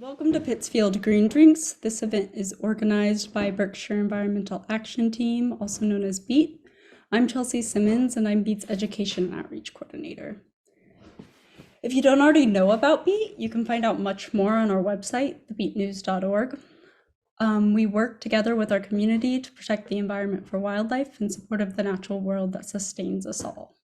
Welcome to Pittsfield Green Drinks. This event is organized by Berkshire Environmental Action Team, also known as BEAT. I'm Chelsea Simmons, and I'm BEAT's Education and Outreach Coordinator. If you don't already know about BEAT, you can find out much more on our website, thebeatnews.org. We work together with our community to protect the environment for wildlife in support of the natural world that sustains us all.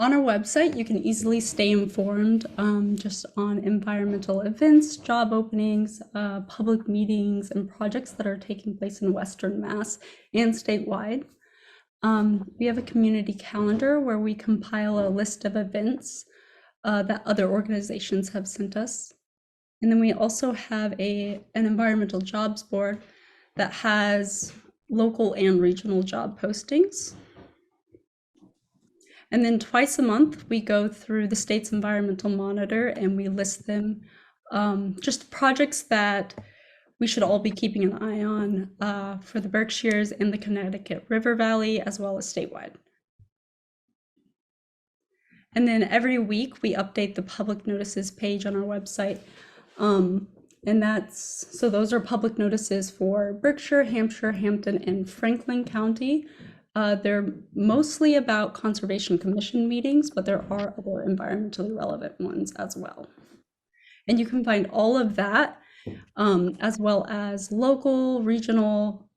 On our website, you can easily stay informed just on environmental events, job openings, public meetings, and projects that are taking place in Western Mass and statewide. We have a community calendar where we compile a list of events that other organizations have sent us. And then we also have an environmental jobs board that has local and regional job postings. And then twice a month, we go through the state's environmental monitor and we list them, just projects that we should all be keeping an eye on for the Berkshires and the Connecticut River Valley, as well as statewide. And then every week, we update the public notices page on our website. And so those are public notices for Berkshire, Hampshire, Hampton, and Franklin County. They're mostly about Conservation Commission meetings, but there are other environmentally relevant ones as well. And you can find all of that, as well as local, regional,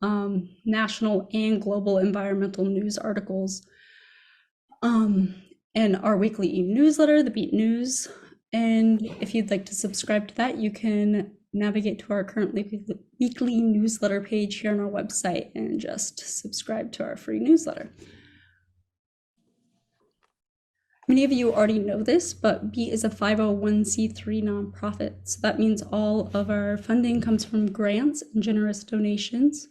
national, and global environmental news articles, in our weekly e-newsletter, the Beat News. And if you'd like to subscribe to that, you can navigate to our currently weekly newsletter page here on our website and just subscribe to our free newsletter. Many of you already know this, but BEAT is a 501c3 nonprofit. So that means all of our funding comes from grants and generous donations.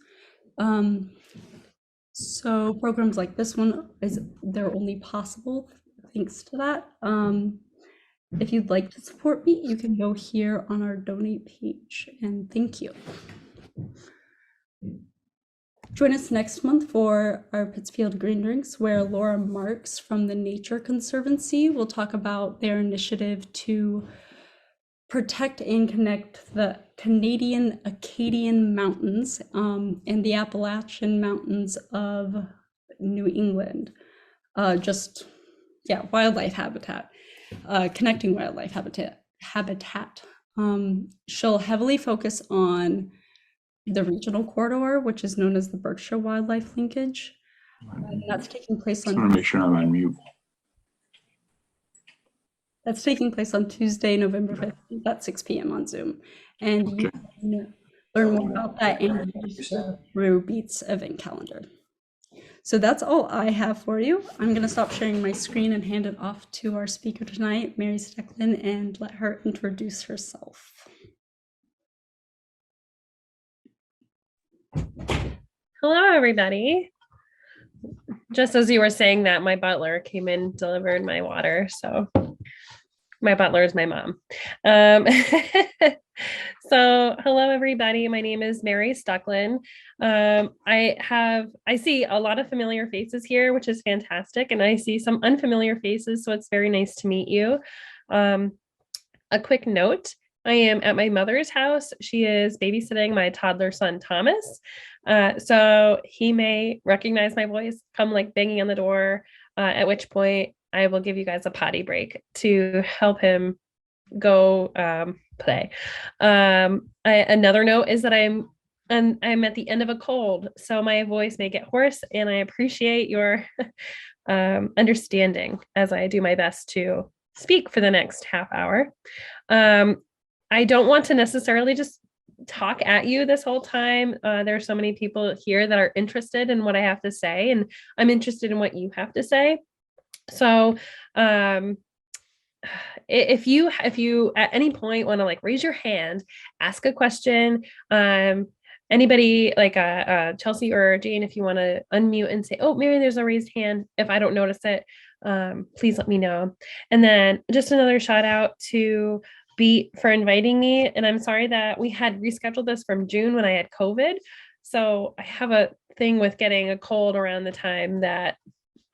So programs like this one, they're only possible thanks to that. If you'd like to support me, you can go here on our donate page, and thank you. Join us next month for our Pittsfield Green Drinks, where Laura Marks from the Nature Conservancy will talk about their initiative to protect and connect the Canadian Acadian Mountains and the Appalachian Mountains of New England. Wildlife habitat. Connecting wildlife habitat. She'll heavily focus on the regional corridor, which is known as the Berkshire Wildlife Linkage. That's taking place on. I want to make sure I'm on mute. That's taking place on Tuesday, November 5th at 6 p.m. on Zoom. And you can learn more about that and register through BEAT's event calendar. So that's all I have for you. I'm going to stop sharing my screen and hand it off to our speaker tonight, Mary Stucklen, and let her introduce herself. Hello, everybody. Just as you were saying that, my butler came in, delivered my water. So my butler is my mom. So hello, everybody. My name is Mary Stucklen. I see a lot of familiar faces here, which is fantastic. And I see some unfamiliar faces, so it's very nice to meet you. A quick note, I am at my mother's house. She is babysitting my toddler son, Thomas. So he may recognize my voice, come like banging on the door, at which point I will give you guys a potty break to help him go play. Another note is that I'm at the end of a cold, so my voice may get hoarse, and I appreciate your understanding as I do my best to speak for the next half hour. I don't want to necessarily just talk at you this whole time. There are so many people here that are interested in what I have to say, and I'm interested in what you have to say. So if you at any point want to like raise your hand, ask a question, anybody like Chelsea or Jane, if you want to unmute and say, oh, Mary, there's a raised hand. If I don't notice it, please let me know. And then just another shout out to Beat for inviting me. And I'm sorry that we had rescheduled this from June when I had COVID. So I have a thing with getting a cold around the time that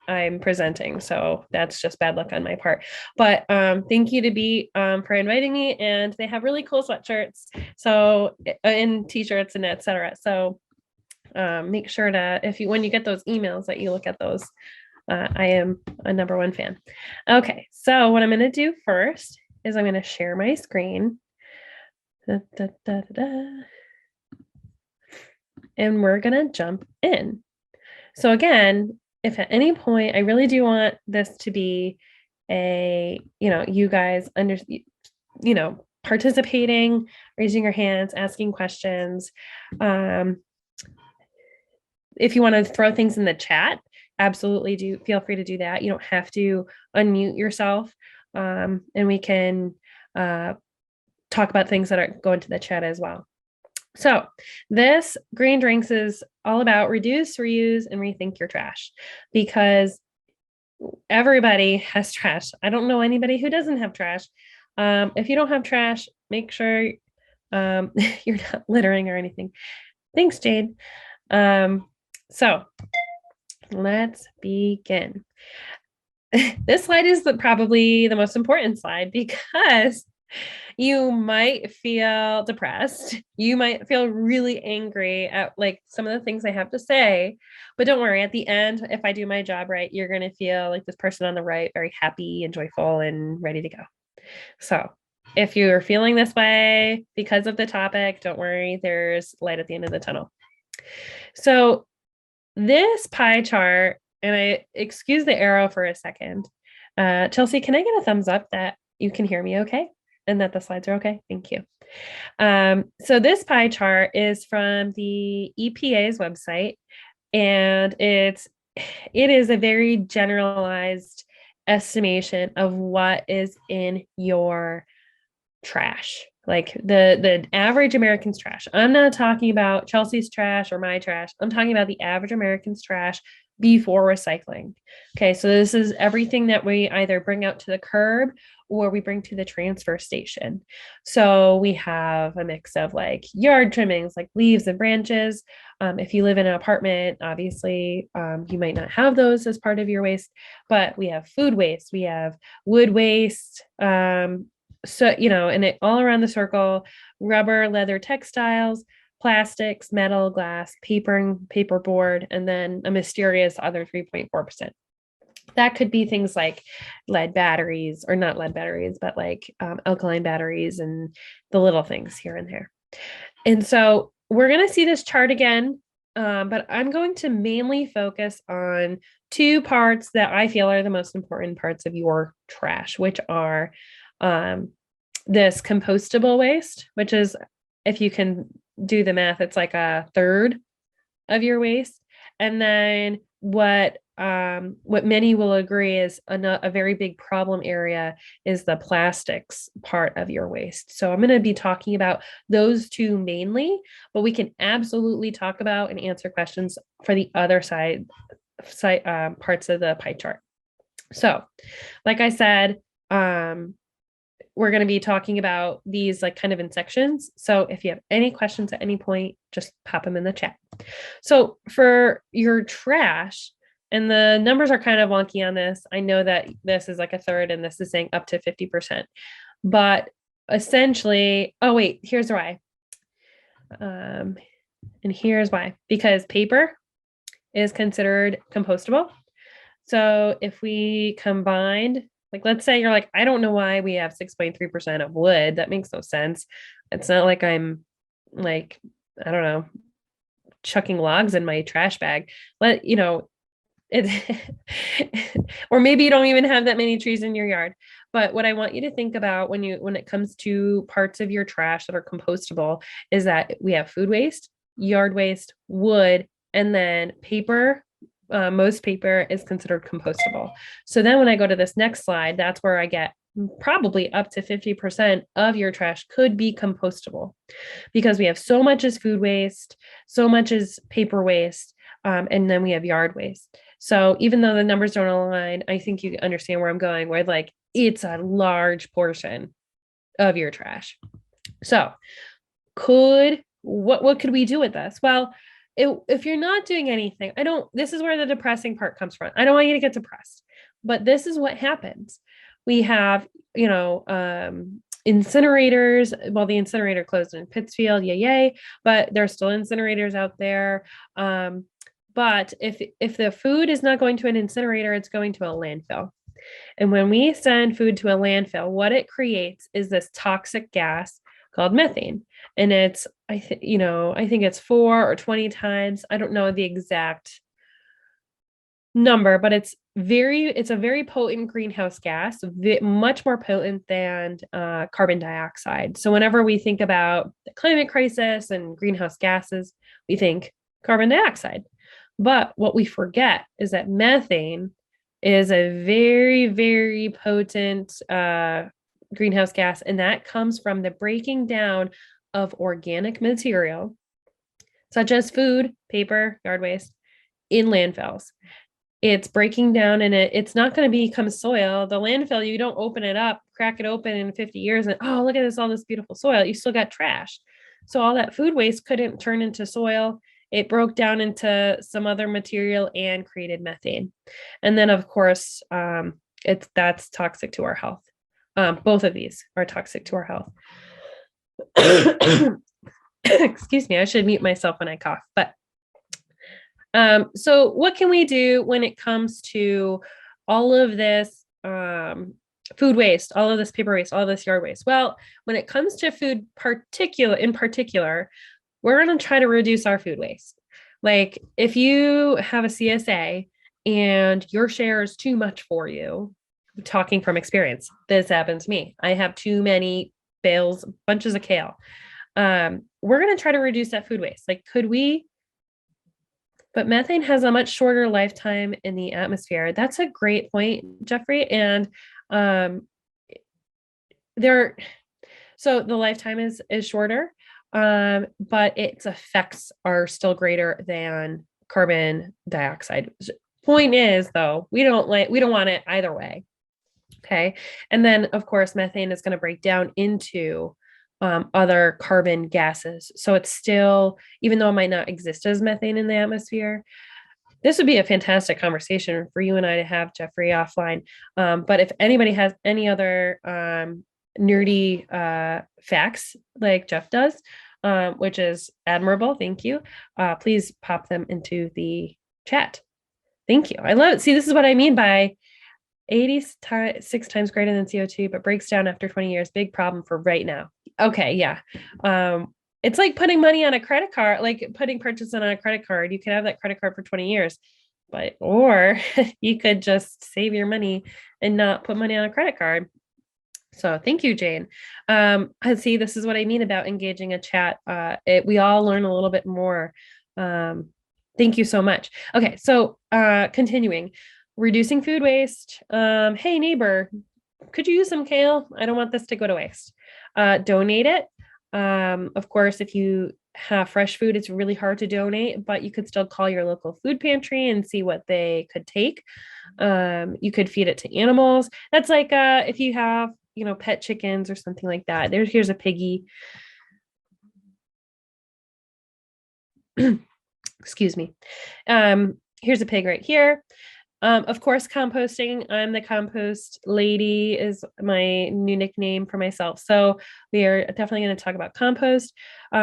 I'm presenting. So that's just bad luck on my part. But thank you to Be for inviting me. And they have really cool sweatshirts. So and t-shirts and etc. So make sure to, when you get those emails, that you look at those. I am a #1 fan. Okay, so what I'm going to do first is I'm going to share my screen. Da, da, da, da, da. And we're going to jump in. So again, if at any point, I really do want this to be you guys participating, raising your hands, asking questions. If you want to throw things in the chat, absolutely do feel free to do that. You don't have to unmute yourself. And we can talk about things that are going to the chat as well. So this Green Drinks is all about reduce, reuse, and rethink your trash, because everybody has trash. I don't know anybody who doesn't have trash. If you don't have trash, make sure you're not littering or anything. Thanks, Jade. So let's begin. This slide is probably the most important slide, because you might feel depressed. You might feel really angry at like some of the things I have to say, but don't worry, at the end, if I do my job right, you're going to feel like this person on the right, very happy and joyful and ready to go. So if you're feeling this way because of the topic, don't worry, there's light at the end of the tunnel. So this pie chart, and I excuse the arrow for a second. Chelsea, can I get a thumbs up that you can hear me okay? And that the slides are okay? Thank you. So this pie chart is from the EPA's website, and it is a very generalized estimation of what is in your trash, like the average American's trash. I'm not talking about Chelsea's trash or my trash. I'm talking about the average American's trash before recycling. Okay, so this is everything that we either bring out to the curb or we bring to the transfer station. So we have a mix of like yard trimmings, like leaves and branches. If you live in an apartment, obviously you might not have those as part of your waste, but we have food waste, we have wood waste, so, and it all around the circle: rubber, leather, textiles, plastics, metal, glass, paper, paperboard, and then a mysterious other 3.4%. That could be things like lead batteries, or not lead batteries, but like alkaline batteries and the little things here and there. And so we're going to see this chart again, but I'm going to mainly focus on two parts that I feel are the most important parts of your trash, which are this compostable waste, which is, if you can do the math, it's like a third of your waste. And then what many will agree is a very big problem area is the plastics part of your waste. So I'm going to be talking about those two mainly, but we can absolutely talk about and answer questions for the other side parts of the pie chart. So like I said, we're going to be talking about these like kind of in sections. So if you have any questions at any point, just pop them in the chat. So for your trash, and the numbers are kind of wonky on this. I know that this is like a third and this is saying up to 50%, but essentially, oh wait, here's why. And here's why, because paper is considered compostable. So if we combined, like, let's say you're like, I don't know why we have 6.3% of wood. That makes no sense. It's not like I'm like, I don't know, chucking logs in my trash bag. But, or maybe you don't even have that many trees in your yard. But what I want you to think about when it comes to parts of your trash that are compostable is that we have food waste, yard waste, wood, and then paper. Most paper is considered compostable. So then when I go to this next slide, that's where I get probably up to 50% of your trash could be compostable, because we have so much as food waste, so much as paper waste, and then we have yard waste. So even though the numbers don't align, I think you understand where I'm going, where like it's a large portion of your trash. So what could we do with this? Well, if you're not doing anything, this is where the depressing part comes from. I don't want you to get depressed, but this is what happens. We have, incinerators. Well, the incinerator closed in Pittsfield, yay, but there's still incinerators out there. But if the food is not going to an incinerator, it's going to a landfill. And when we send food to a landfill, what it creates is this toxic gas called methane. And I think it's 4 or 20 times. I don't know the exact number, but it's a very potent greenhouse gas, much more potent than carbon dioxide. So whenever we think about the climate crisis and greenhouse gases, we think carbon dioxide. But what we forget is that methane is a very, very potent greenhouse gas, and that comes from the breaking down of organic material, such as food, paper, yard waste, in landfills. It's breaking down, and it's not going to become soil. The landfill, you don't open it up, crack it open in 50 years, and oh, look at this, all this beautiful soil. You still got trash. So all that food waste couldn't turn into soil. It broke down into some other material and created methane. And then, of course, that's toxic to our health. Both of these are toxic to our health. Excuse me, I should mute myself when I cough. But so what can we do when it comes to all of this food waste, all of this paper waste, all of this yard waste? Well, when it comes to food in particular, we're going to try to reduce our food waste. Like if you have a CSA and your share is too much for you, talking from experience, this happened to me. I have too many bales, bunches of kale. We're going to try to reduce that food waste. Like, could we? But methane has a much shorter lifetime in the atmosphere. That's a great point, Jeffrey. And so the lifetime is shorter. But its effects are still greater than carbon dioxide. Point is, though, we don't want it either way. Okay. And then, of course, methane is going to break down into other carbon gases. So it's still, even though it might not exist as methane in the atmosphere, this would be a fantastic conversation for you and I to have, Jeffrey, offline. But if anybody has any other nerdy facts like Jeff does, which is admirable, thank you, please pop them into the chat. Thank you. I love it. See, this is what I mean by 86 times greater than CO2, but breaks down after 20 years. Big problem for right now. Okay, yeah. It's like putting money on a credit card, like putting purchases on a credit card. You could have that credit card for 20 years, or you could just save your money and not put money on a credit card. So thank you, Jane. See, this is what I mean about engaging a chat. We all learn a little bit more. Thank you so much. Okay, so continuing. Reducing food waste. Hey, neighbor, could you use some kale? I don't want this to go to waste. Donate it. Of course, if you have fresh food, it's really hard to donate, but you could still call your local food pantry and see what they could take. You could feed it to animals. That's like if you have, pet chickens or something like that. Here's a piggy. Excuse me. Here's a pig right here. Of course, composting. I'm the compost lady is my new nickname for myself. So we are definitely going to talk about compost.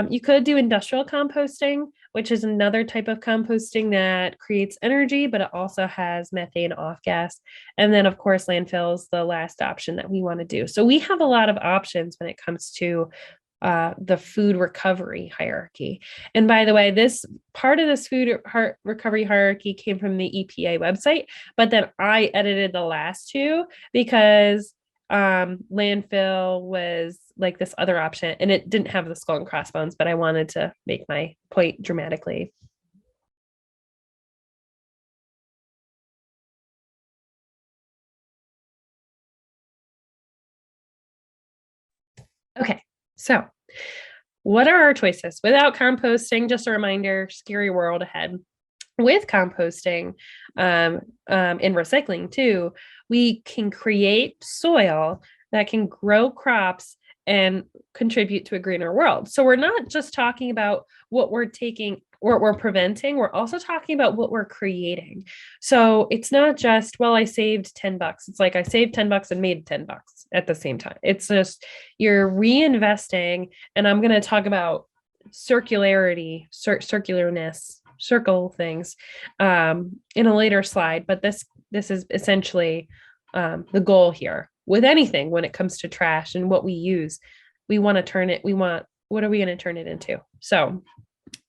You could do industrial composting, which is another type of composting that creates energy, but it also has methane off gas. And then, of course, landfill is the last option that we want to do. So we have a lot of options when it comes to the food recovery hierarchy. And by the way, this part of this food recovery hierarchy came from the EPA website, but then I edited the last two because landfill was like this other option and it didn't have the skull and crossbones, but I wanted to make my point dramatically. Okay, so what are our choices? Without composting, just a reminder, scary world ahead. With composting and recycling too, we can create soil that can grow crops and contribute to a greener world. So we're not just talking about what we're taking we're preventing, we're also talking about what we're creating. So it's not just, well, I saved $10. It's like I saved $10 and made $10 at the same time. It's just you're reinvesting. And I'm going to talk about circularity, circularness, circle things in a later slide. But this is essentially the goal here with anything when it comes to trash and what we use. We want to turn it, what are we going to turn it into? So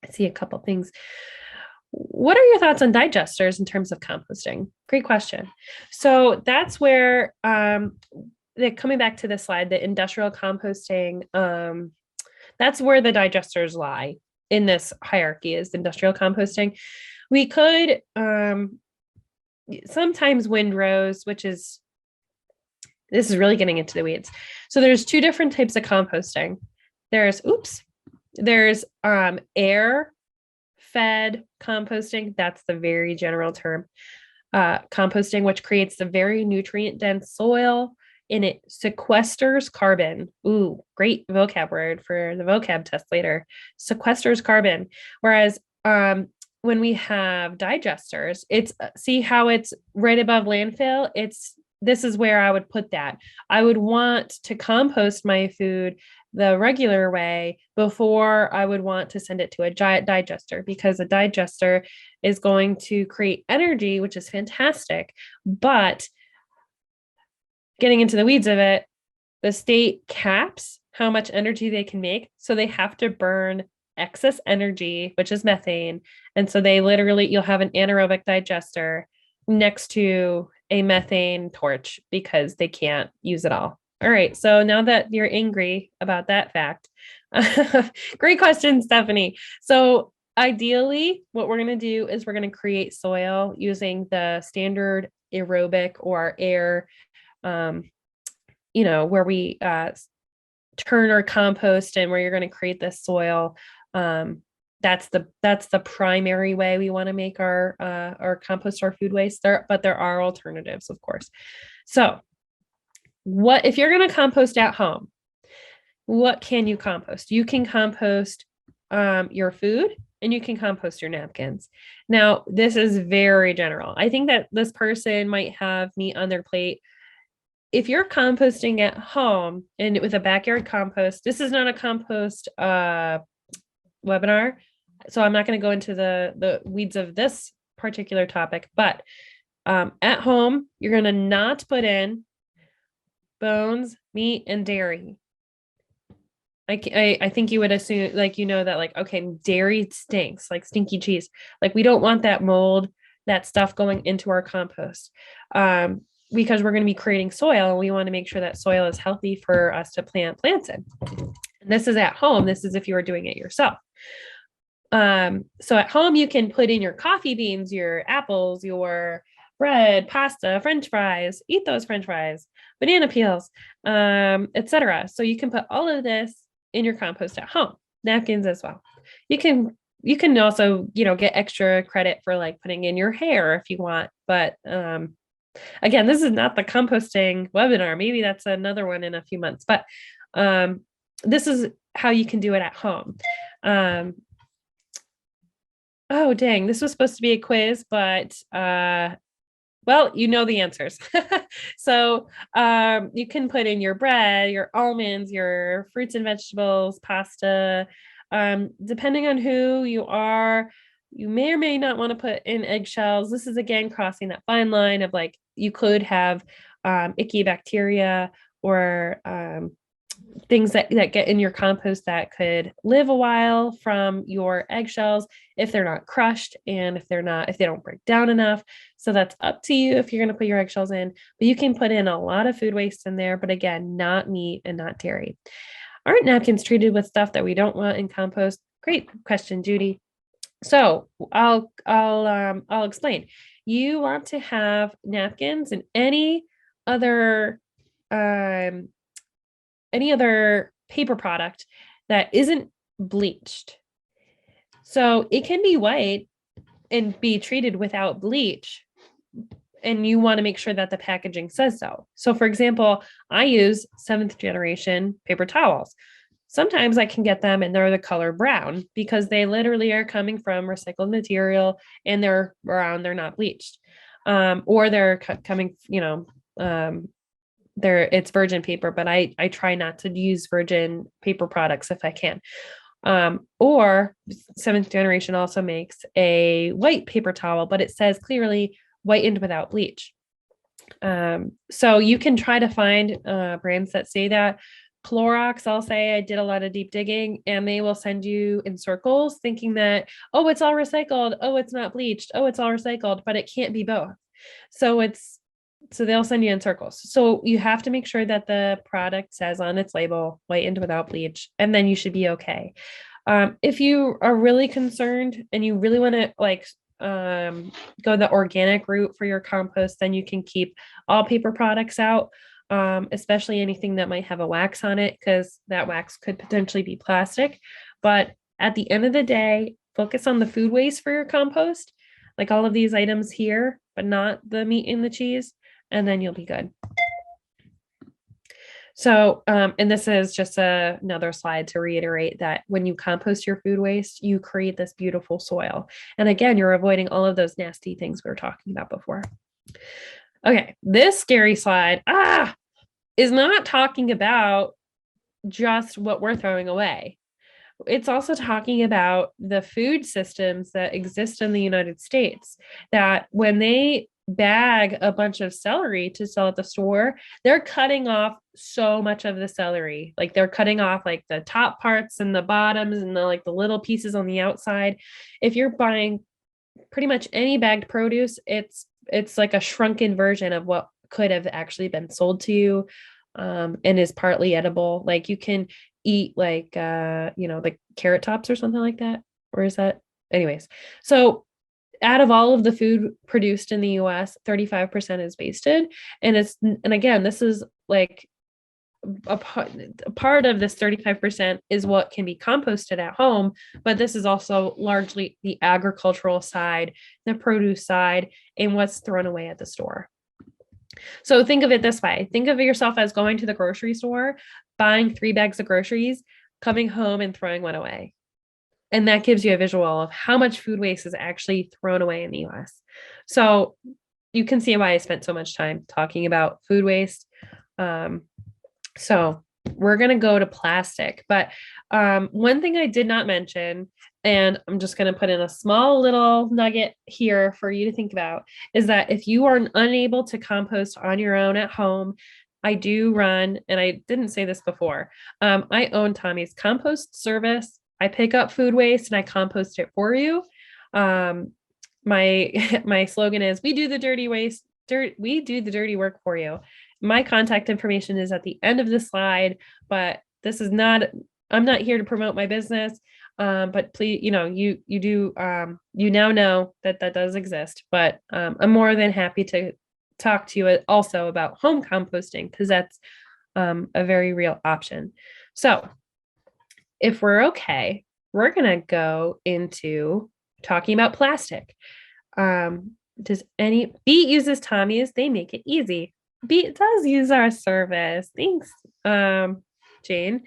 I see a couple things. What are your thoughts on digesters in terms of composting? Great question. So that's where, coming back to the slide, the industrial composting, that's where the digesters lie in this hierarchy is industrial composting. We could sometimes windrows, this is really getting into the weeds. So there's two different types of composting. There's air fed composting. That's the very general term. Composting, which creates the very nutrient dense soil and it sequesters carbon. Ooh, great vocab word for the vocab test later. Sequesters carbon. Whereas when we have digesters, see how it's right above landfill? This is where I would put that. I would want to compost my food the regular way before I would want to send it to a giant digester, because a digester is going to create energy, which is fantastic. But getting into the weeds of it, the state caps how much energy they can make. So they have to burn excess energy, which is methane. And so you'll have an anaerobic digester next to a methane torch because they can't use it all. All right. So now that you're angry about that fact, great question, Stephanie. So ideally, what we're going to do is we're going to create soil using the standard aerobic or air, where we turn or compost and where you're going to create this soil. That's the primary way we want to make our compost our food waste there, but there are alternatives, of course. So if you're going to compost at home, what can you compost? You can compost your food and you can compost your napkins. Now, this is very general. I think that this person might have meat on their plate. If you're composting at home and with a backyard compost, this is not a compost webinar, so I'm not going to go into the weeds of this particular topic, but at home, you're going to not put in bones, meat, and dairy. I think you would assume, that okay, dairy stinks, like stinky cheese. Like we don't want that mold, that stuff going into our compost. Because we're going to be creating soil and we want to make sure that soil is healthy for us to plant plants in. And this is at home. This is if you are doing it yourself. So at home, you can put in your coffee beans, your apples, your bread, pasta, French fries, eat those French fries, banana peels, etc. So you can put all of this in your compost at home, napkins as well. You can also, get extra credit for like putting in your hair if you want, but, again, this is not the composting webinar. Maybe that's another one in a few months, but this is how you can do it at home. Oh, dang, this was supposed to be a quiz, but well, you know the answers. So you can put in your bread, your almonds, your fruits and vegetables, pasta. Depending on who you are, you may or may not want to put in eggshells. This is, again, crossing that fine line of like, you could have icky bacteria or things that get in your compost that could live a while from your eggshells if they're not crushed and if they don't break down enough. So that's up to you if you're going to put your eggshells in, but you can put in a lot of food waste in there, but again, not meat and not dairy. Aren't napkins treated with stuff that we don't want in compost? Great question, Judy. So I'll explain. You want to have napkins and any other paper product that isn't bleached. So it can be white and be treated without bleach, and you want to make sure that the packaging says so. So for example, I use 7th generation paper towels. Sometimes I can get them and they're the color brown because they literally are coming from recycled material and they're brown, they're not bleached. Or they're coming, it's virgin paper, but I try not to use virgin paper products if I can. Or Seventh Generation also makes a white paper towel, but it says clearly whitened without bleach. So you can try to find brands that say that. Clorox, I'll say I did a lot of deep digging and they will send you in circles thinking that, oh, it's all recycled. Oh, it's not bleached. Oh, it's all recycled, but it can't be both. So they'll send you in circles. So you have to make sure that the product says on its label, whitened without bleach, and then you should be okay. If you are really concerned and you really want to go the organic route for your compost, then you can keep all paper products out, especially anything that might have a wax on it, because that wax could potentially be plastic. But at the end of the day, focus on the food waste for your compost, like all of these items here, but not the meat and the cheese, and then you'll be good. So, and this is just another slide to reiterate that when you compost your food waste, you create this beautiful soil. And again, you're avoiding all of those nasty things we were talking about before. Okay, this scary slide is not talking about just what we're throwing away. It's also talking about the food systems that exist in the United States, that when they bag a bunch of celery to sell at the store, they're cutting off so much of the celery. Like they're cutting off like the top parts and the bottoms and the little pieces on the outside. If you're buying pretty much any bagged produce, it's like a shrunken version of what could have actually been sold to you, and is partly edible. Like you can eat like carrot tops or something like that. Or is that anyways? So out of all of the food produced in the US, 35% is wasted. And again, this is like a part of this 35% is what can be composted at home, but this is also largely the agricultural side, the produce side, and what's thrown away at the store. So think of it this way. Think of yourself as going to the grocery store, buying 3 bags of groceries, coming home and throwing one away. And that gives you a visual of how much food waste is actually thrown away in the US. So you can see why I spent so much time talking about food waste. So we're going to go to plastic. But one thing I did not mention, and I'm just going to put in a small little nugget here for you to think about, is that if you are unable to compost on your own at home, I do run, and I didn't say this before, I own Tommy's compost service. I pick up food waste and I compost it for you. My slogan is, we do the dirty work for you. My contact information is at the end of the slide, but I'm not here to promote my business. But please, you now know that does exist, but I'm more than happy to talk to you also about home composting, because that's a very real option. So if we're okay, we're going to go into talking about plastic. Beat uses Tommy's, they make it easy. Beat does use our service. Thanks, Jane.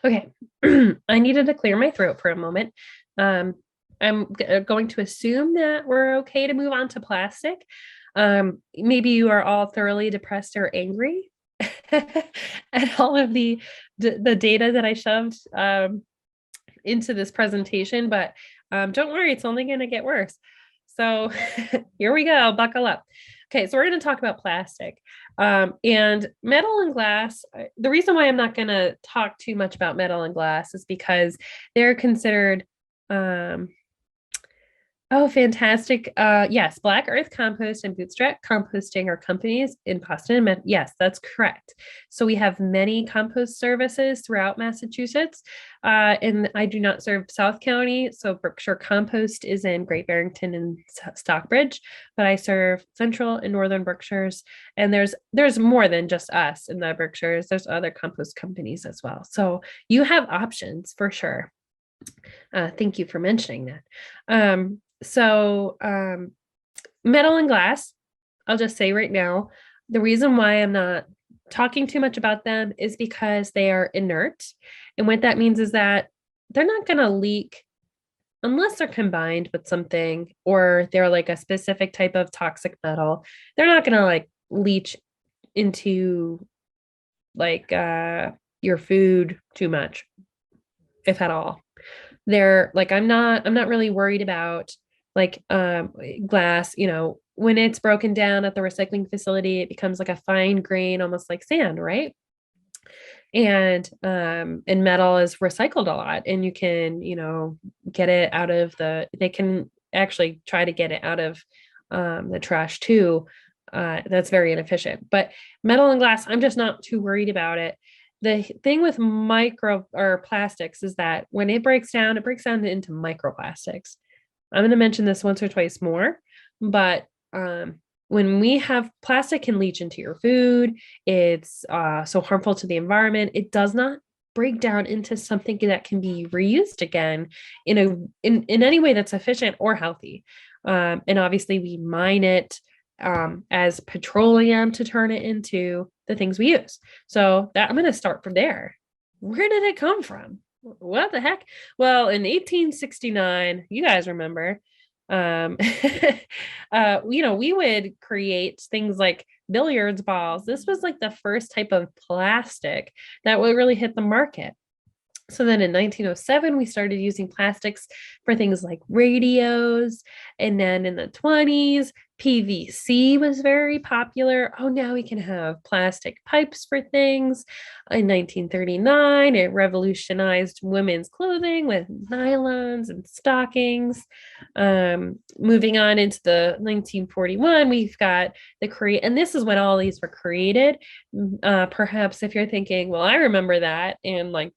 Okay, I needed to clear my throat for a moment. I'm going to assume that we're okay to move on to plastic. Maybe you are all thoroughly depressed or angry at all of the data that I shoved into this presentation, but don't worry, it's only going to get worse. So here we go, buckle up. Okay, so we're going to talk about plastic and metal and glass. The reason why I'm not going to talk too much about metal and glass is because they're considered fantastic. Yes, Black Earth Compost and Bootstrap Composting are companies in Boston. Yes, that's correct. So we have many compost services throughout Massachusetts. And I do not serve South County. So Berkshire Compost is in Great Barrington and Stockbridge, but I serve Central and Northern Berkshires. And there's more than just us in the Berkshires. There's other compost companies as well. So you have options for sure. Thank you for mentioning that. So metal and glass, I'll just say right now, the reason why I'm not talking too much about them is because they are inert. And what that means is that they're not going to leak unless they're combined with something or they're like a specific type of toxic metal. They're not going to like leach into like your food too much, if at all. They're like I'm not really worried about like glass, when it's broken down at the recycling facility, it becomes like a fine grain, almost like sand, right? And metal is recycled a lot, and you can, get it out of they can actually try to get it out of the trash too. That's very inefficient. But metal and glass, I'm just not too worried about it. The thing with micro or plastics is that when it breaks down into microplastics. I'm going to mention this once or twice more, but when we have plastic can leach into your food, it's so harmful to the environment. It does not break down into something that can be reused again in any way that's efficient or healthy. And obviously, we mine it as petroleum to turn it into the things we use. So that I'm going to start from there. Where did it come from? What the heck? Well, in 1869, you guys remember, we would create things like billiards balls. This was like the first type of plastic that would really hit the market. So then in 1907, we started using plastics for things like radios. And then in the 20s, PVC was very popular. Oh, now we can have plastic pipes for things. In 1939, it revolutionized women's clothing with nylons and stockings. Moving on into the 1941, we've got and this is when all these were created. Perhaps if you're thinking, well, I remember that, and like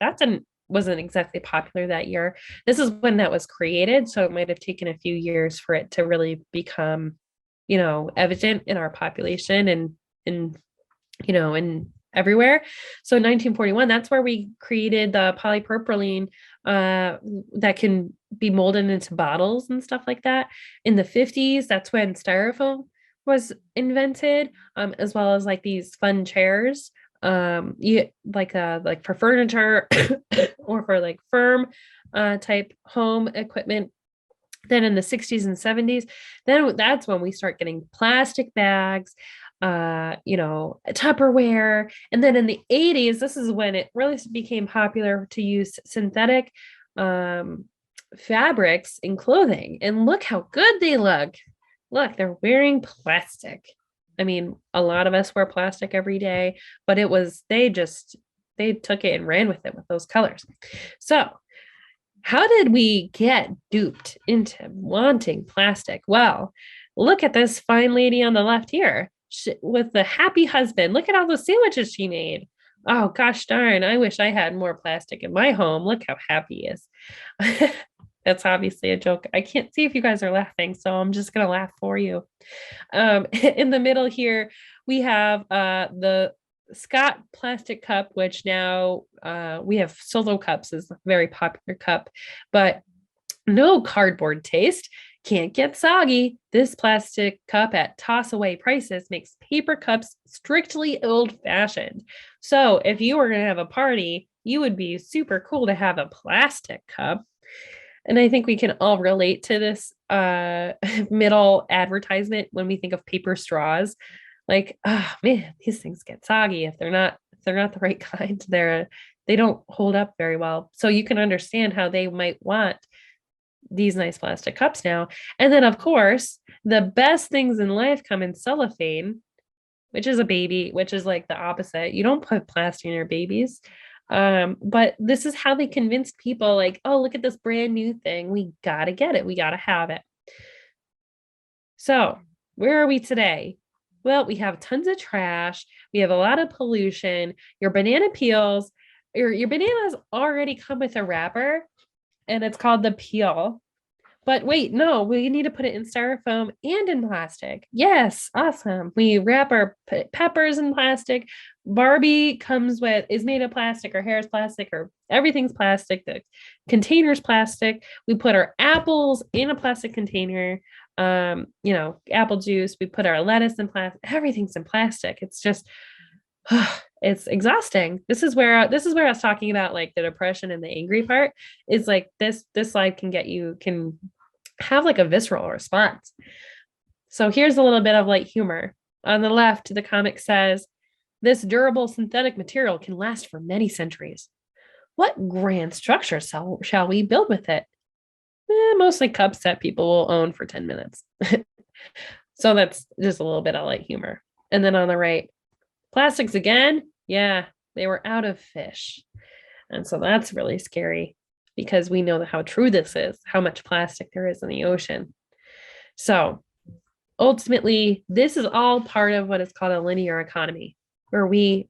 wasn't exactly popular that year. This is when that was created, so it might have taken a few years for it to really become, evident in our population and everywhere. So 1941, that's where we created the polypropylene that can be molded into bottles and stuff like that. In the 50s, that's when styrofoam was invented, as well as like these fun chairs, like for furniture or for like firm type home equipment. Then in the 60s and 70s, then that's when we start getting plastic bags, Tupperware. And then in the 80s, this is when it really became popular to use synthetic fabrics in clothing. And look how good they look. Look, they're wearing plastic. I mean, a lot of us wear plastic every day, but they took it and ran with it with those colors. So how did we get duped into wanting plastic? Well, look at this fine lady on the left here with the happy husband. Look at all those sandwiches she made. Oh, gosh darn. I wish I had more plastic in my home. Look how happy he is. That's obviously a joke. I can't see if you guys are laughing, so I'm just going to laugh for you. In the middle here, we have the Scott plastic cup, which now we have Solo cups is a very popular cup, but no cardboard taste. Can't get soggy. This plastic cup at toss away prices makes paper cups strictly old fashioned. So if you were going to have a party, you would be super cool to have a plastic cup. And I think we can all relate to this middle advertisement when we think of paper straws. Like, oh man, these things get soggy if they're not the right kind. They don't hold up very well. So you can understand how they might want these nice plastic cups now. And then of course, the best things in life come in cellophane, which is which is like the opposite. You don't put plastic in your babies. But this is how they convinced people like, oh, look at this brand new thing. We got to get it. We got to have it. So where are we today? Well, we have tons of trash. We have a lot of pollution. Your banana peels, your bananas already come with a wrapper, and it's called the peel. But wait, no, we need to put it in styrofoam and in plastic. Yes, awesome. We wrap our peppers in plastic. Barbie is made of plastic, her hair is plastic, or everything's plastic. The container's plastic. We put our apples in a plastic container. Apple juice. We put our lettuce in plastic. Everything's in plastic. It's just it's exhausting. This is where I was talking about like the depression and the angry part is like this slide can have like a visceral response. So here's a little bit of light humor. On the left, the comic says, "This durable synthetic material can last for many centuries. What grand structure shall we build with it?" Mostly cups that people will own for 10 minutes. So that's just a little bit of light humor. And then on the right, plastics again. Yeah, they were out of fish. And so that's really scary because we know how true this is, how much plastic there is in the ocean. So ultimately, this is all part of what is called a linear economy, where we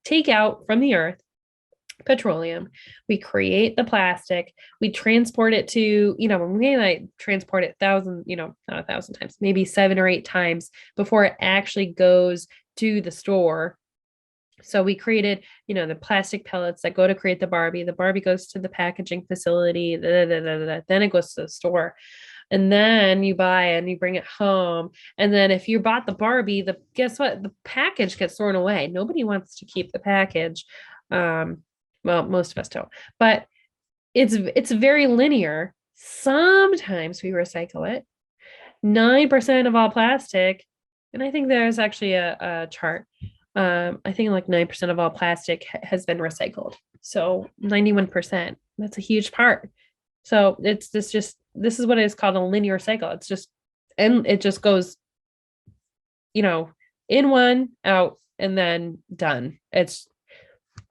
take out from the earth petroleum, we create the plastic, we transport it to, when we like transport it not 1,000 times, maybe 7 or 8 times before it actually goes to the store. So we created, the plastic pellets that go to create the Barbie goes to the packaging facility, then it goes to the store. And then you buy it and you bring it home. And then if you bought the Barbie, guess what? The package gets thrown away. Nobody wants to keep the package. Well, most of us don't, but it's very linear. Sometimes we recycle it. 9% of all plastic, and I think there's actually a chart. I think like 9% of all plastic has been recycled. So 91%, that's a huge part. So this is what is called a linear cycle. It just goes, in one, out, and then done. It's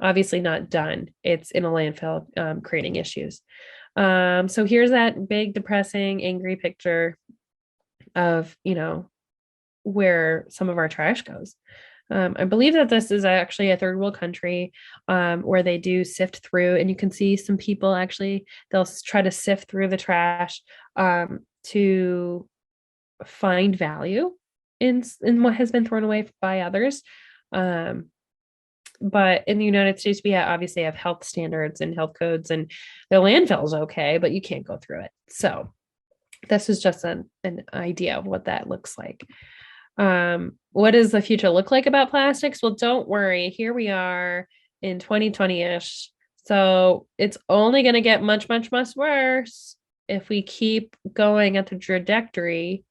obviously not done. It's in a landfill, creating issues. So here's that big, depressing, angry picture of, where some of our trash goes. I believe that this is actually a third world country, where they do sift through, and you can see some people actually, they'll try to sift through the trash, to find value in what has been thrown away by others. But in the United States, we obviously have health standards and health codes, and the landfill is okay, but you can't go through it. So this is just an idea of what that looks like. What does the future look like about plastics? Well, don't worry. Here we are in 2020-ish. So it's only going to get much, much, much worse if we keep going at the trajectory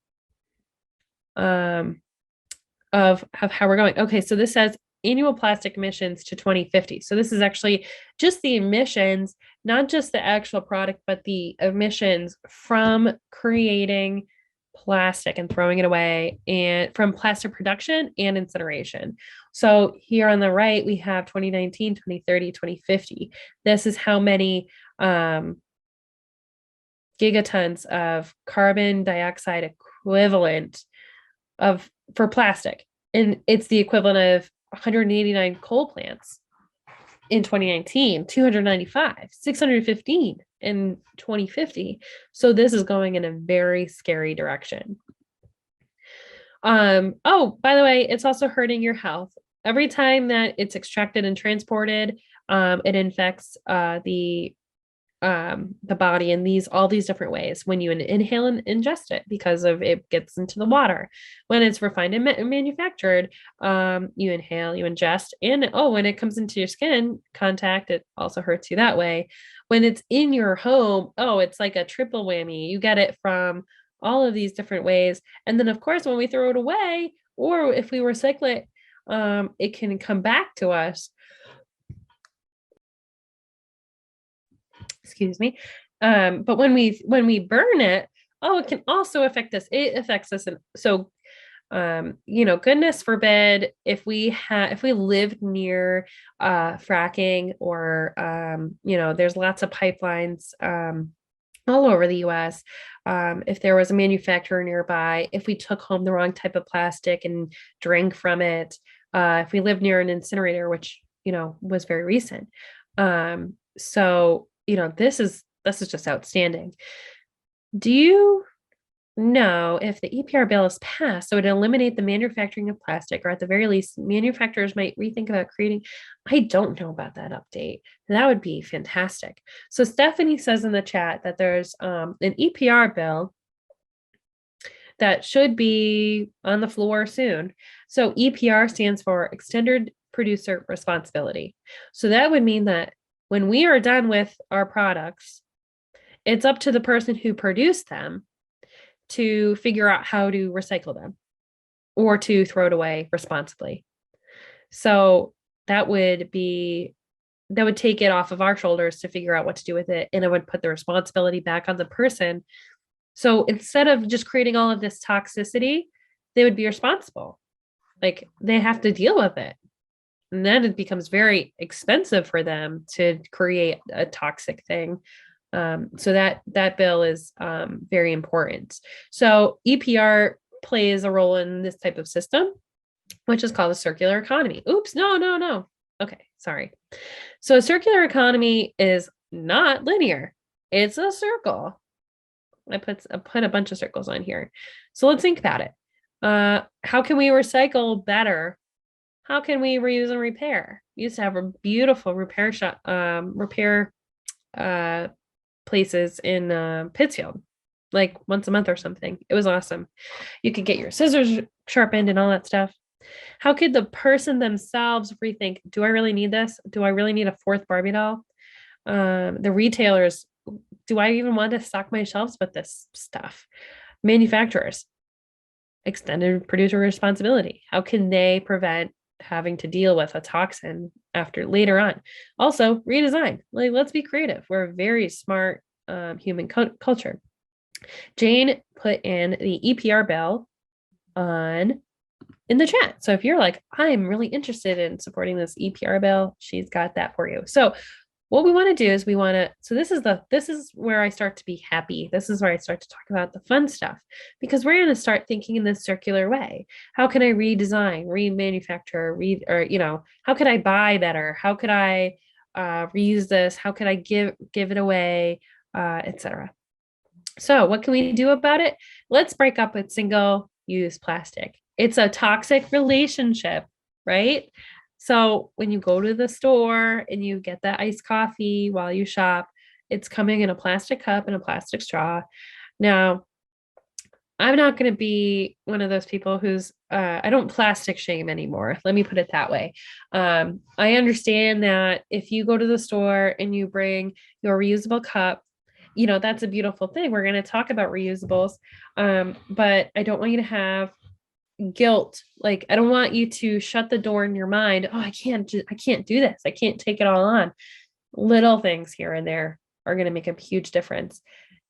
of how we're going. Okay, so this says annual plastic emissions to 2050. So this is actually just the emissions, not just the actual product, but the emissions from creating plastic and throwing it away, and from plastic production and incineration. So here on the right, we have 2019, 2030, 2050. This is how many gigatons of carbon dioxide equivalent for plastic. And it's the equivalent of 189 coal plants in 2019, 295, 615 in 2050. So this is going in a very scary direction. Oh, by the way, it's also hurting your health. Every time that it's extracted and transported, it infects the body in all these different ways. When you inhale and ingest it, because of it gets into the water. When it's refined and manufactured, you inhale, you ingest, and when it comes into your skin contact, it also hurts you that way. When it's in your home, it's like a triple whammy. You get it from all of these different ways. And then of course, when we throw it away, or if we recycle it, it can come back to us. Excuse me. But when we burn it, it can also affect us. It affects us. And so, goodness forbid if we lived near fracking, or there's lots of pipelines all over the US. If there was a manufacturer nearby, if we took home the wrong type of plastic and drank from it, if we lived near an incinerator, which was very recent. So this is just outstanding. Do you know if the EPR bill is passed, so it would eliminate the manufacturing of plastic, or at the very least, manufacturers might rethink about creating? I don't know about that update. That would be fantastic. So Stephanie says in the chat that there's an EPR bill that should be on the floor soon. So EPR stands for Extended Producer Responsibility. So that would mean that when we are done with our products, it's up to the person who produced them to figure out how to recycle them or to throw it away responsibly. So that would take it off of our shoulders to figure out what to do with it, and it would put the responsibility back on the person. So instead of just creating all of this toxicity, they would be responsible. Like, they have to deal with it. And then it becomes very expensive for them to create a toxic thing. So that bill is very important. So EPR plays a role in this type of system, which is called a circular economy. Oops, no. Okay, sorry. So a circular economy is not linear. It's a circle. I put a bunch of circles on here. So let's think about it. How can we recycle better? How can we reuse and repair? We used to have a beautiful repair shop, places in Pittsfield, like once a month or something. It was awesome. You could get your scissors sharpened and all that stuff. How could the person themselves rethink, do I really need this? Do I really need a fourth Barbie doll? The retailers, do I even want to stock my shelves with this stuff? Manufacturers, extended producer responsibility. How can they prevent having to deal with a toxin after later on? Also, redesign. Like, let's be creative. We're a very smart human culture. Jane put in the EPR bill in the chat. So if you're like, I'm really interested in supporting this EPR bill, she's got that for you. So what we want to do is so this is where I start to be happy. This is where I start to talk about the fun stuff, because we're going to start thinking in this circular way. How can I redesign, remanufacture, how could I buy better? How could I reuse this? How could I give it away, etc. So what can we do about it? Let's break up with single-use plastic. It's a toxic relationship, right? So when you go to the store and you get that iced coffee while you shop, it's coming in a plastic cup and a plastic straw. Now, I'm not going to be one of those people I don't plastic shame anymore. Let me put it that way. I understand that if you go to the store and you bring your reusable cup, that's a beautiful thing. We're going to talk about reusables. But I don't want you to have guilt. Like, I don't want you to shut the door in your mind. Oh, I can't do this. I can't take it all on. Little things here and there are going to make a huge difference.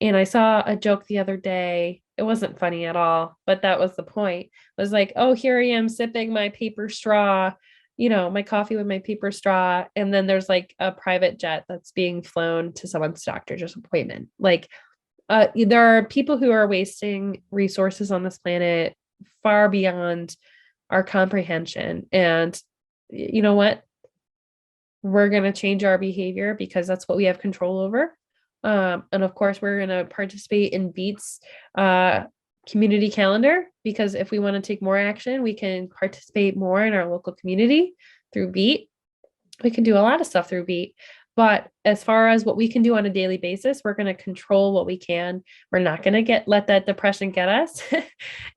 And I saw a joke the other day. It wasn't funny at all, but that was the point. It was like, oh, here I am sipping my paper straw, my coffee with my paper straw. And then there's like a private jet that's being flown to someone's doctor's appointment. Like, there are people who are wasting resources on this planet far beyond our comprehension. And you know what? We're going to change our behavior because that's what we have control over. And of course, we're going to participate in BEAT's community calendar, because if we want to take more action, we can participate more in our local community through BEAT. We can do a lot of stuff through BEAT. But as far as what we can do on a daily basis, we're going to control what we can. We're not going to let that depression get us.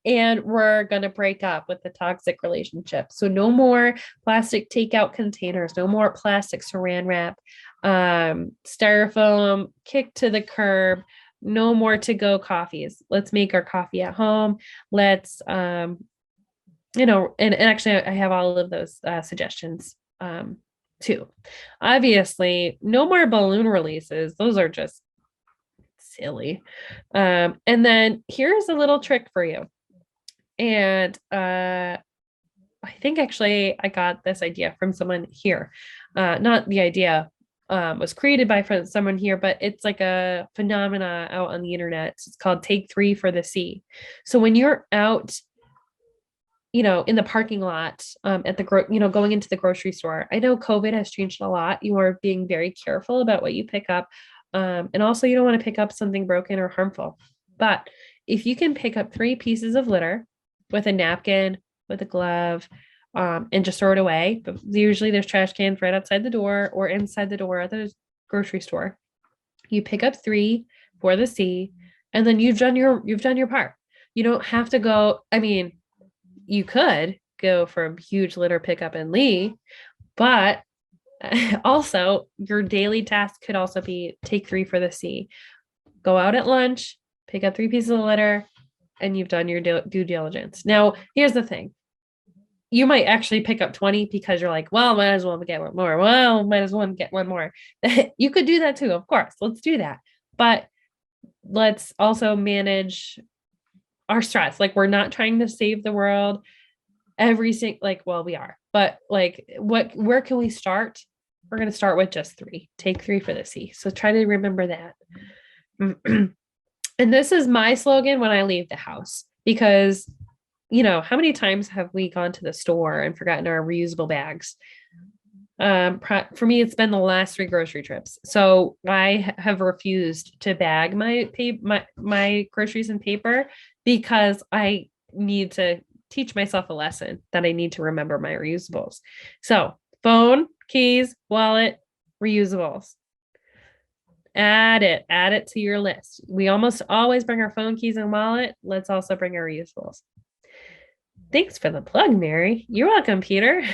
And we're going to break up with the toxic relationship. So no more plastic takeout containers, no more plastic saran wrap, styrofoam, kick to the curb, no more to-go coffees. Let's make our coffee at home. Let's, and actually I have all of those suggestions too. Obviously, no more balloon releases. Those are just silly. And then here's a little trick for you. And I think actually I got this idea from someone here. Not the idea was created by someone here, but it's like a phenomena out on the internet. It's called Take 3 for the Sea. So when you're out in the parking lot, at the going into the grocery store. I know COVID has changed a lot. You are being very careful about what you pick up. And also you don't want to pick up something broken or harmful. But if you can pick up 3 pieces of litter with a napkin, with a glove, and just throw it away. But usually there's trash cans right outside the door or inside the door at the grocery store. You pick up 3 for the C, and then you've done your part. You don't have to go. I mean, you could go for a huge litter pickup and leave, but also your daily task could also be take 3 for the C. Go out at lunch, pick up 3 pieces of litter, and you've done your due diligence. Now, here's the thing. You might actually pick up 20 because you're like, well, might as well get one more. Well, might as well get one more. You could do that too, of course. Let's do that. But let's also manage our stress. Like, we're not trying to save the world every single, like, well, we are, but like, where can we start? We're going to start with just 3. Take 3 for the C. So try to remember that. And this is my slogan when I leave the house, because how many times have we gone to the store and forgotten our reusable bags? For me, it's been the last 3 grocery trips. So I have refused to bag my groceries in paper because I need to teach myself a lesson that I need to remember my reusables. So phone, keys, wallet, reusables. Add it to your list. We almost always bring our phone, keys, and wallet. Let's also bring our reusables. Thanks for the plug, Mary. You're welcome, Peter.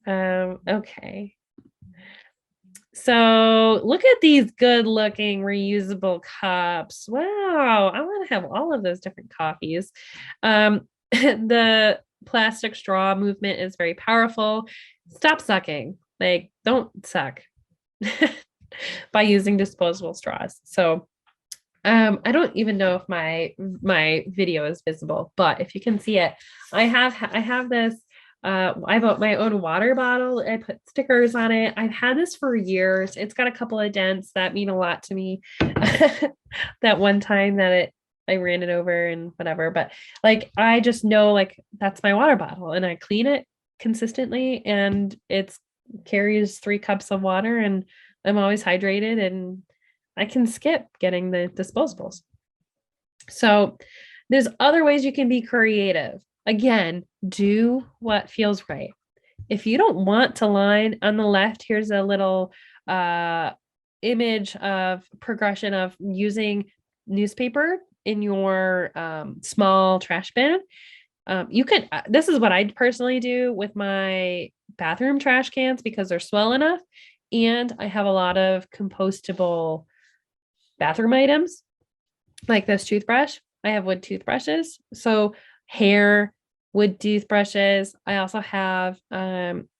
Okay. So look at these good looking reusable cups. Wow. I want to have all of those different coffees. The plastic straw movement is very powerful. Stop sucking. Like, don't suck by using disposable straws. So I don't even know if my video is visible, but if you can see it, I have this. I bought my own water bottle. I put stickers on it. I've had this for years. It's got a couple of dents that mean a lot to me. That one time that I ran it over and whatever, but like, I just know, like, that's my water bottle, and I clean it consistently, and it carries 3 cups of water, and I'm always hydrated, and I can skip getting the disposables. So there's other ways you can be creative. Again, do what feels right. If you don't want to line on the left, here's a little image of progression of using newspaper in your small trash bin. You can, this is what I personally do with my bathroom trash cans because they're small enough. And I have a lot of compostable bathroom items like this toothbrush. I have wood toothbrushes. So hair, wood toothbrushes. I also have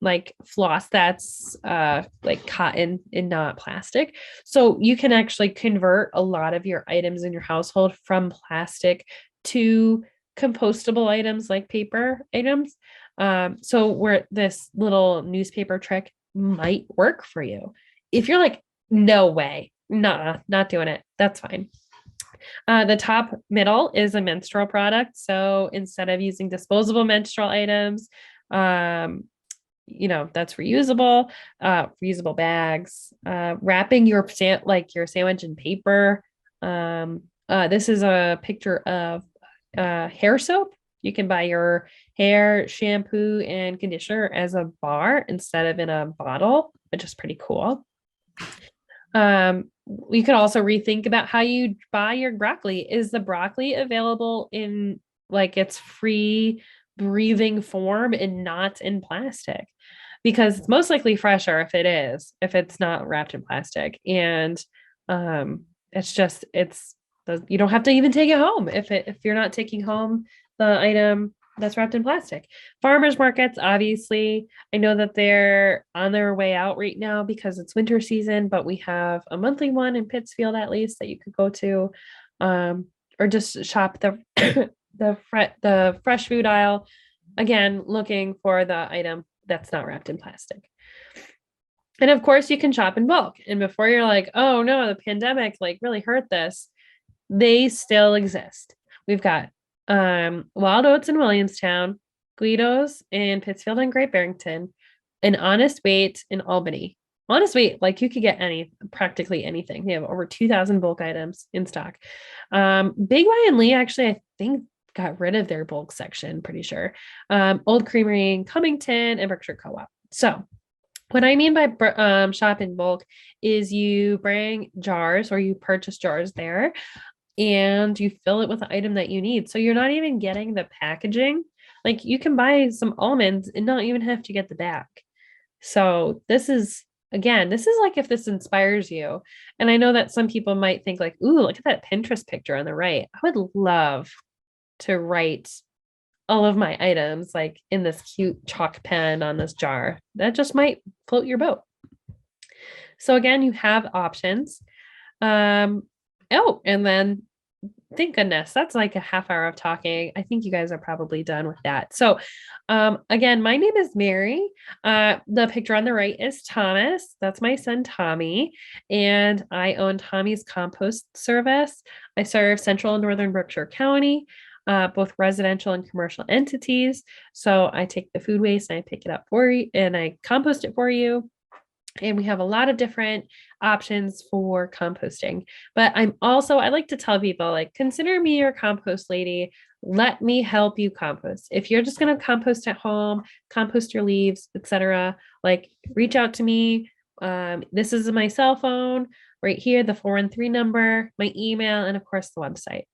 like floss that's like cotton and not plastic. So you can actually convert a lot of your items in your household from plastic to compostable items like paper items. So where this little newspaper trick might work for you. If you're like, no way, nah, not doing it, that's fine. The top middle is a menstrual product. So instead of using disposable menstrual items, that's reusable, reusable bags, wrapping your sandwich in paper. This is a picture of hair soap. You can buy your hair, shampoo, and conditioner as a bar instead of in a bottle, which is pretty cool. We could also rethink about how you buy your broccoli. Is the broccoli available in like its free breathing form and not in plastic? Because it's most likely fresher if it's not wrapped in plastic. And you don't have to even take it home if you're not taking home the item that's wrapped in plastic. Farmers markets, obviously, I know that they're on their way out right now because it's winter season, but we have a monthly one in Pittsfield at least that you could go to, or just shop the the fresh food aisle. Again, looking for the item that's not wrapped in plastic. And of course, you can shop in bulk. And before you're like, oh no, the pandemic like really hurt this, they still exist. We've got Wild Oats in Williamstown, Guido's in Pittsfield and Great Barrington, an Honest Bait in Albany. honestly, like you could get practically anything. They have over 2,000 bulk items in stock. Big Y and Lee actually, I think, got rid of their bulk section, pretty sure. Old Creamery in Cummington and Berkshire Co-op. So what I mean by shop in bulk is you bring jars or you purchase jars there and you fill it with the item that you need. So you're not even getting the packaging. Like you can buy some almonds and not even have to get the bag. So this is like if this inspires you. And I know that some people might think like, ooh, look at that Pinterest picture on the right. I would love to write all of my items like in this cute chalk pen on this jar. That just might float your boat. So again, you have options. And then thank goodness, that's like a half hour of talking. I think you guys are probably done with that. So again, my name is Mary. The picture on the right is Thomas. That's my son, Tommy. And I own Tommy's Compost service. I serve Central and Northern Berkshire County, both residential and commercial entities. So I take the food waste and I pick it up for you and I compost it for you. And we have a lot of different options for composting. But I like to tell people, like, consider me your compost lady. Let me help you compost. If you're just going to compost at home, compost your leaves, etc., like reach out to me. This is my cell phone right here, the 413 number, my email, and of course the website.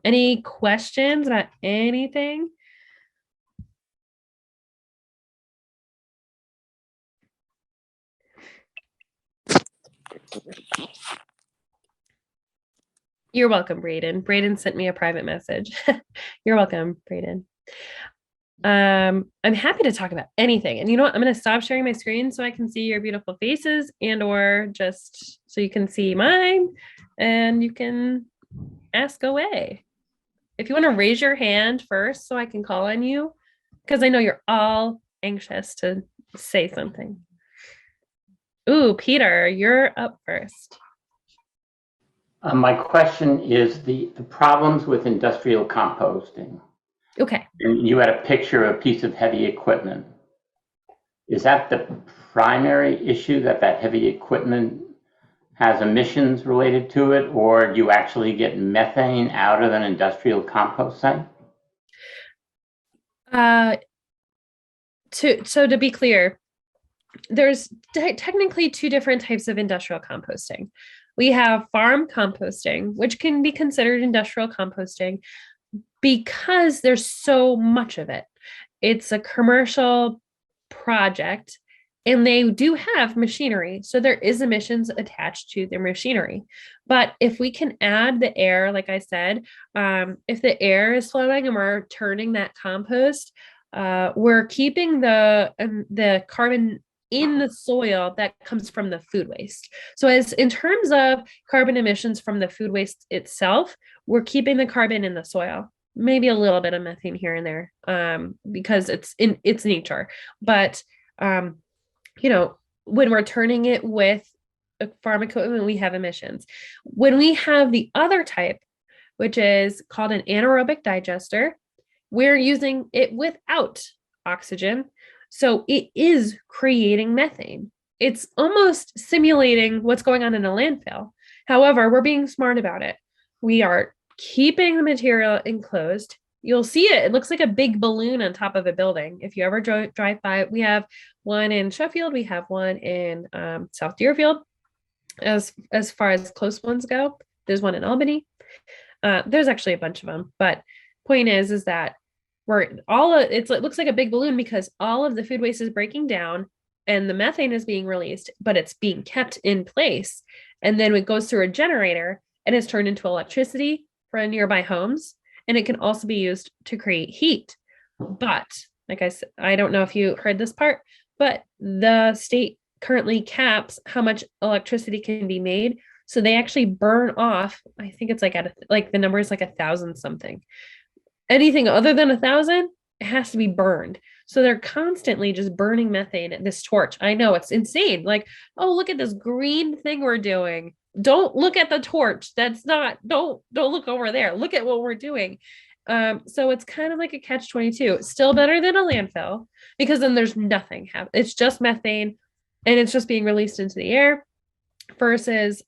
Any questions about anything? You're welcome, Braden. Braden sent me a private message. You're welcome, Braden. I'm happy to talk about anything. And you know what? I'm going to stop sharing my screen so I can see your beautiful faces and or just so you can see mine and you can ask away. If you want to raise your hand first so I can call on you, because I know you're all anxious to say something. Ooh, Peter, you're up first. My question is the problems with industrial composting. Okay. And you had a picture of a piece of heavy equipment. Is that the primary issue, that heavy equipment has emissions related to it, or do you actually get methane out of an industrial compost site? To be clear, there's technically two different types of industrial composting. We have farm composting, which can be considered industrial composting because there's so much of it. It's a commercial project and they do have machinery. So there is emissions attached to their machinery. But if we can add the air, like I said, if the air is flowing and we're turning that compost, we're keeping the carbon in the soil that comes from the food waste. So as in terms of carbon emissions from the food waste itself, we're keeping the carbon in the soil, maybe a little bit of methane here and there, because it's in its nature. But, when we're turning it with farm equipment, we have emissions. When we have the other type, which is called an anaerobic digester, we're using it without oxygen. So it is creating methane. It's almost simulating what's going on in a landfill. However, we're being smart about it. We are keeping the material enclosed. You'll see it. It looks like a big balloon on top of a building. If you ever drive by, we have one in Sheffield. We have one in South Deerfield. As far as close ones go, there's one in Albany. There's actually a bunch of them. But point is that it looks like a big balloon because all of the food waste is breaking down and the methane is being released, but it's being kept in place. And then it goes through a generator and is turned into electricity for nearby homes. And it can also be used to create heat. But like I said, I don't know if you heard this part, but the state currently caps how much electricity can be made. So they actually burn off, I think it's like the number is like 1,000 something. Anything other than 1,000, it has to be burned. So they're constantly just burning methane at this torch. I know it's insane. Like, oh, look at this green thing we're doing. Don't look at the torch. Don't look over there. Look at what we're doing. So it's kind of like a catch-22. Still better than a landfill because then there's nothing it's just methane and it's just being released into the air versus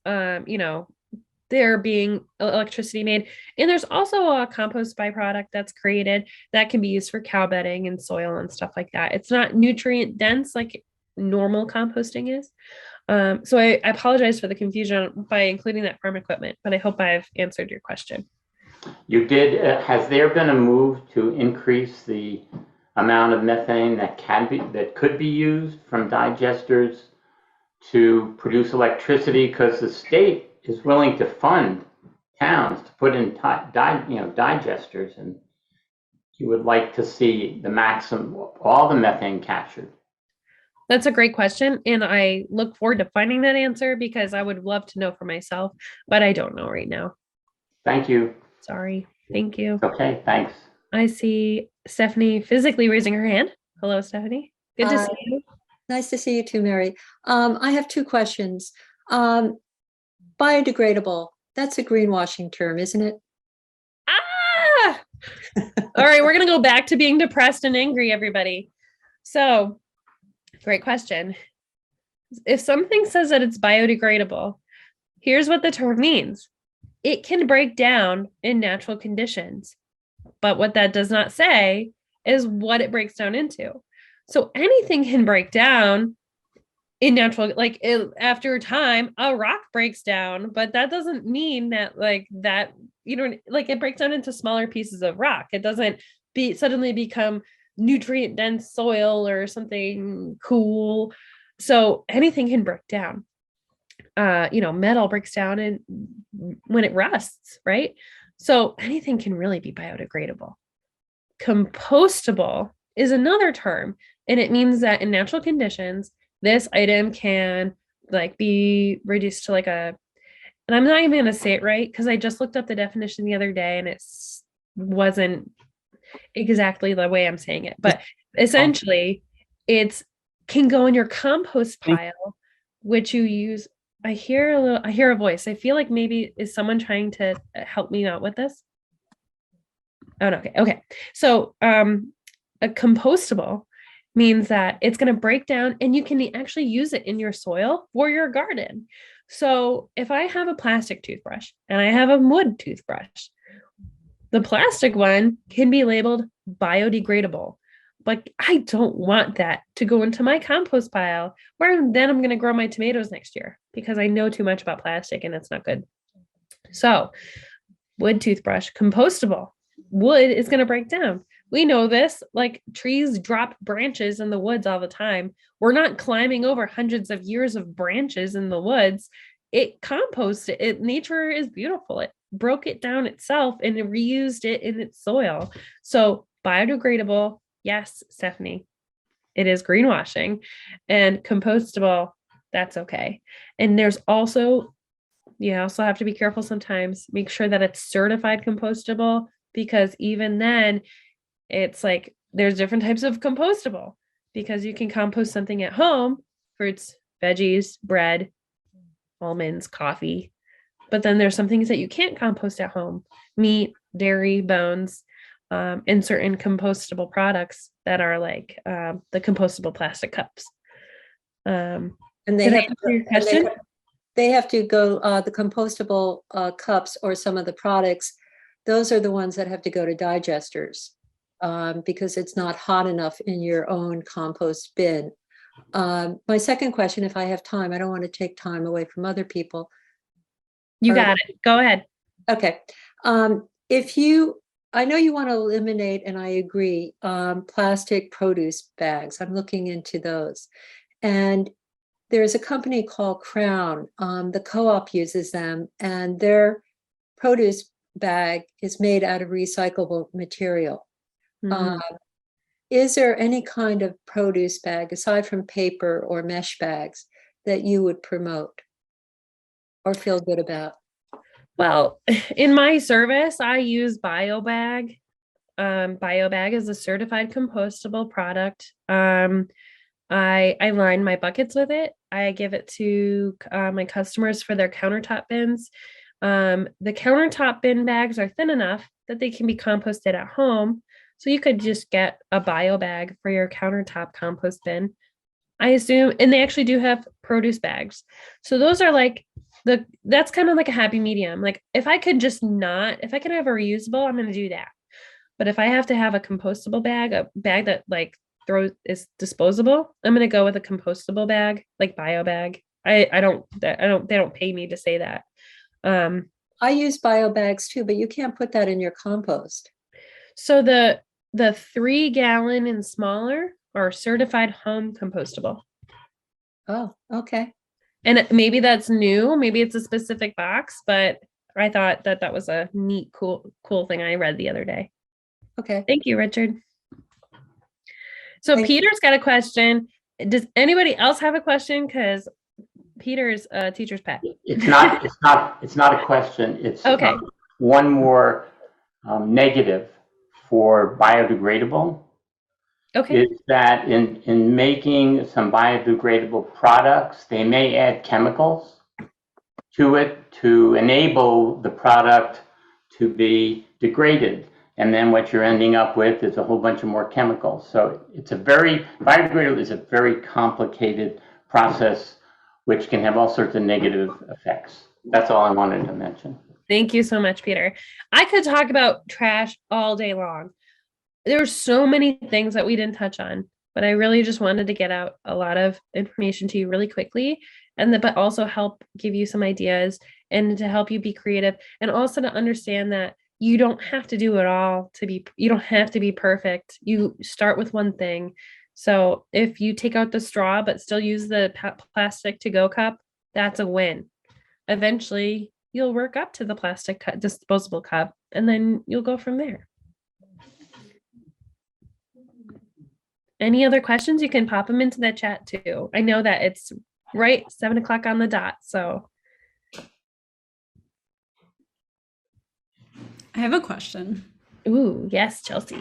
there being electricity made. And there's also a compost byproduct that's created that can be used for cow bedding and soil and stuff like that. It's not nutrient dense like normal composting is. So I apologize for the confusion by including that farm equipment, but I hope I've answered your question. You did. Has there been a move to increase the amount of methane that could be used from digesters to produce electricity? Because the state is willing to fund towns to put in digesters, and you would like to see the maximum, all the methane captured. That's a great question, and I look forward to finding that answer because I would love to know for myself, but I don't know right now. Thank you. Sorry. Thank you. Okay, thanks. I see Stephanie physically raising her hand. Hello, Stephanie. Good to see you. Nice to see you too, Mary. I have two questions. Biodegradable, that's a greenwashing term, isn't it? Ah! All right, we're going to go back to being depressed and angry, everybody. So, great question. If something says that it's biodegradable, here's what the term means. It can break down in natural conditions, but what that does not say is what it breaks down into. So anything can break down in natural, after time, a rock breaks down, but that doesn't mean that it breaks down into smaller pieces of rock. It doesn't suddenly become nutrient dense soil or something cool. So anything can break down. Metal breaks down and when it rusts, right? So anything can really be biodegradable. Compostable is another term, and it means that in natural conditions, this item can be reduced to and I'm not even going to say it right because I just looked up the definition the other day and it wasn't exactly the way I'm saying it, but essentially it can go in your compost pile, which you use. I hear a voice. I feel like maybe is someone trying to help me out with this? Oh, no. Okay. So, a compostable means that it's going to break down and you can actually use it in your soil for your garden. So if I have a plastic toothbrush and I have a wood toothbrush, the plastic one can be labeled biodegradable. But I don't want that to go into my compost pile where then I'm going to grow my tomatoes next year because I know too much about plastic and it's not good. So wood toothbrush, compostable. Wood is going to break down. We know this, trees drop branches in the woods all the time. We're not climbing over hundreds of years of branches in the woods. It composts it. Nature is beautiful. It broke it down itself and it reused it in its soil. So biodegradable. Yes, Stephanie, it is greenwashing. And compostable, that's okay. And you also have to be careful sometimes. Make sure that it's certified compostable because even then, it's there's different types of compostable because you can compost something at home, fruits, veggies, bread, almonds, coffee. But then there's some things that you can't compost at home, meat, dairy, bones. And certain compostable products that are the compostable plastic cups. And they have to go, the compostable cups or some of the products, those are the ones that have to go to digesters because it's not hot enough in your own compost bin. My second question, if I have time, I don't want to take time away from other people. You got it. Go ahead. Okay. I know you want to eliminate, and I agree, plastic produce bags. I'm looking into those. And there's a company called Crown. The co-op uses them, and their produce bag is made out of recyclable material. Mm-hmm. Is there any kind of produce bag, aside from paper or mesh bags, that you would promote or feel good about? Well, in my service, I use BioBag. BioBag is a certified compostable product. I line my buckets with it. I give it to my customers for their countertop bins. The countertop bin bags are thin enough that they can be composted at home. So you could just get a bio bag for your countertop compost bin. I assume, and they actually do have produce bags. So those are like that's kind of like a happy medium. Like if I could have a reusable, I'm going to do that. But if I have to have a compostable bag, a bag that like is disposable, I'm going to go with a compostable bag, like bio bag. They don't pay me to say that. I use bio bags too, but you can't put that in your compost. So the 3 gallon and smaller are certified home compostable. Oh, okay. And maybe that's new. Maybe it's a specific box, but I thought that was a neat, cool thing I read the other day. Okay. Thank you, Richard. So Peter's got a question. Does anybody else have a question? Because Peter's a teacher's pet. It's not a question. It's okay. One more negative for biodegradable. Okay. Is that in making some biodegradable products, they may add chemicals to it to enable the product to be degraded. And then what you're ending up with is a whole bunch of more chemicals. So biodegradable is a very complicated process, which can have all sorts of negative effects. That's all I wanted to mention. Thank you so much, Peter. I could talk about trash all day long. There's so many things that we didn't touch on, but I really just wanted to get out a lot of information to you really quickly, but also help give you some ideas and to help you be creative, and also to understand that you don't have to do it all you don't have to be perfect. You start with one thing. So if you take out the straw, but still use the plastic to-go cup, that's a win. Eventually you'll work up to the plastic disposable cup, and then you'll go from there. Any other questions? You can pop them into the chat too. I know that it's right 7 o'clock on the dot. So I have a question. ooh, yes, Chelsea.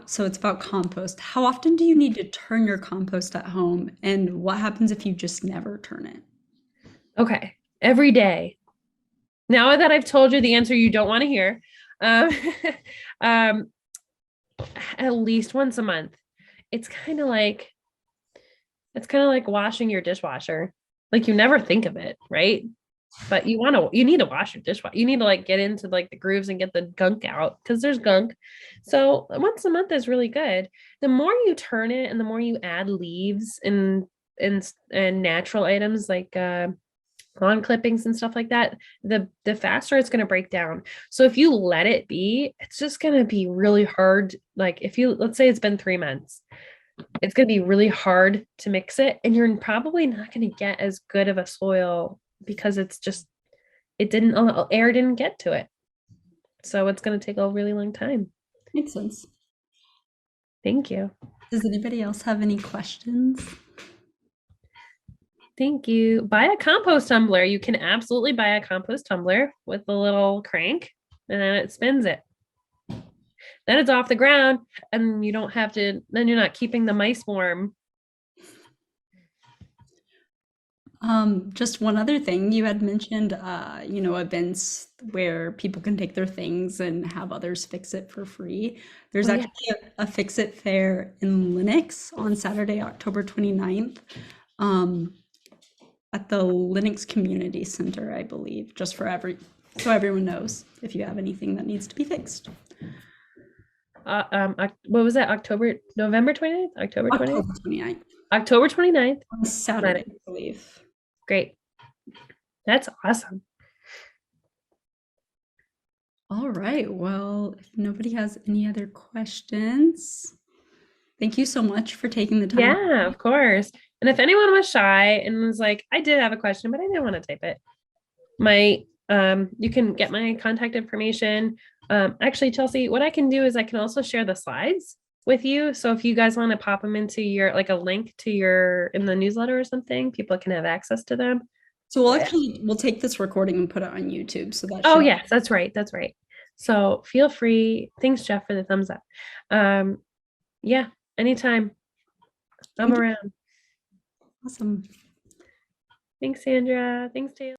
So it's about compost. How often do you need to turn your compost at home? And what happens if you just never turn it? Okay. Every day. Now that I've told you the answer you don't want to hear, at least once a month. It's kind of like washing your dishwasher. Like you never think of it, right? But you need to wash your dishwasher. You need to like get into like the grooves and get the gunk out, because there's gunk. So once a month is really good. The more you turn it and the more you add leaves and natural items like lawn clippings and stuff like that, the faster it's going to break down. So if you let it be, it's just going to be really hard. Like let's say it's been 3 months, it's going to be really hard to mix it, and you're probably not going to get as good of a soil because air didn't get to it. So it's going to take a really long time. Makes sense. Thank you. Does anybody else have any questions? Thank you. Buy a compost tumbler. You can absolutely buy a compost tumbler with the little crank, and then it spins it. Then it's off the ground, and then you're not keeping the mice warm. Just one other thing, you had mentioned, events where people can take their things and have others fix it for free. There's actually a Fix It Fair in Lenox on Saturday, October 29th, at the Lenox Community Center, I believe, just so everyone knows if you have anything that needs to be fixed. What was that? November 29th? October 29th? October 29th. On Saturday, I believe. Great. That's awesome. All right. Well, if nobody has any other questions, thank you so much for taking the time. Yeah, of course. And if anyone was shy and was like, I did have a question, but I didn't want to type it, you can get my contact information. Actually, Chelsea, what I can do is I can also share the slides with you. So if you guys want to pop them into a link to in the newsletter or something, people can have access to them. So we'll take this recording and put it on YouTube. So that. Oh yes, that's right. That's right. So feel free. Thanks, Jeff, for the thumbs up. Yeah, anytime. I'm around. Awesome. Thanks, Sandra. Thanks, Taylor.